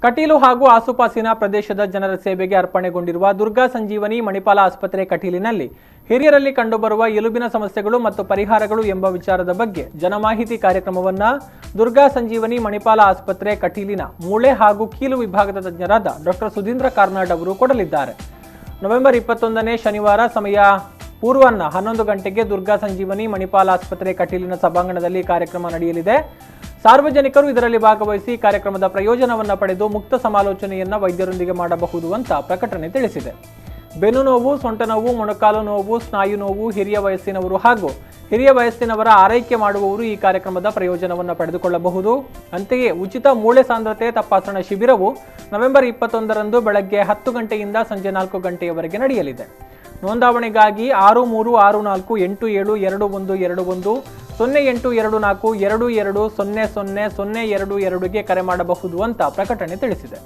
ಕಟೀಲು ಹಾಗೂ ಆಸುಪಾಸಿನ ಪ್ರದೇಶದ ಜನರ ಸೇವೆಗೆ ಅರ್ಪಣೆಗೊಂಡಿರುವ ದುರ್ಗಾ ಸಂಜೀವನಿ ಮಣಿಪಾಲ ಆಸ್ಪತ್ರೆ ಕಟೀಲಿನಲ್ಲಿ ಹಿರಿಯರಲ್ಲಿ ಕಂಡುಬರುವ ಎಲುಬಿನ ಸಮಸ್ಯೆಗಳು ಮತ್ತು ಪರಿಹಾರಗಳು ಎಂಬ ವಿಚಾರದ ಬಗ್ಗೆ ಜನಮಾಹಿತಿ ಕಾರ್ಯಕ್ರಮವನ್ನು ದುರ್ಗಾ ಸಂಜೀವನಿ ಮಣಿಪಾಲ ಆಸ್ಪತ್ರೆ ಕಟೀಲಿನ ಮೂಳೆ ಹಾಗೂ ಕೀಲು ವಿಭಾಗದ ತಜ್ಞರಾದ ಡಾಕ್ಟರ್ ಸುಧೀಂದ್ರ ಕಾರ್ನಾಡ್ ಅವರು ಕೊಡಲಿದ್ದಾರೆ. ನವೆಂಬರ್ 21ನೇ ಶನಿವಾರ ಸಮಯ ಪೂರ್ವಾಹ್ನ 11 ಗಂಟೆಗೆ ದುರ್ಗಾ ಸಂಜೀವನಿ ಮಣಿಪಾಲ ಆಸ್ಪತ್ರೆ ಕಟೀಲಿನ ಸಭಾಂಗಣದಲ್ಲಿ ಕಾರ್ಯಕ್ರಮ ನಡೆಯಲಿದೆ. ಸಾರ್ವಜನಿಕರು ಇದರಲ್ಲಿ ಭಾಗವಹಿಸಿ ಕಾರ್ಯಕ್ರಮದ ಪ್ರಯೋಜನವನ್ನು ಪಡೆದು ಮುಕ್ತ ಸಮಾಲೋಚನೆಯನ್ನ ವೈದ್ಯರೊಂದಿಗೆ ಮಾಡಬಹುದು ಅಂತ ಪ್ರಕಟಣೆ ತಿಳಿಸಿದೆ. ಬೆನ್ನು ನೋವು, ಸೊಂಟ ನೋವು, ಮೊಣಕಾಲು ನೋವು, ಸ್ನಾಯು ನೋವು, ಹಿರಿಯ ವಯಸ್ಸಿನವರು ಹಾಗೂ ಹಿರಿಯ ವಯಸ್ಸಿನವರ ಆರೈಕೆ ಮಾಡುವವರು ಈ ಕಾರ್ಯಕ್ರಮದ ಪ್ರಯೋಜನವನ್ನು ಪಡೆದುಕೊಳ್ಳಬಹುದು. ಅಂತೆಯೇ ಉಚಿತ ಮೂಳೆ ಸಾಂದ್ರತೆ ತಪಾಸಣಾ ಶಿಬಿರವು ನವೆಂಬರ್ 21ರಂದು ಬೆಳಗ್ಗೆ 10 ಗಂಟೆಯಿಂದ ಸಂಜೆ 4 ಗಂಟೆಯವರೆಗೆ ನಡೆಯಲಿದೆ. ನೋಂದಾವಣೆಗಾಗಿ 6364872121 082422000022ಗೆ ಕರೆ ಮಾಡಬಹುದು ಅಂತ ಪ್ರಕಟಣೆ ತಿಳಿಸಿದೆ.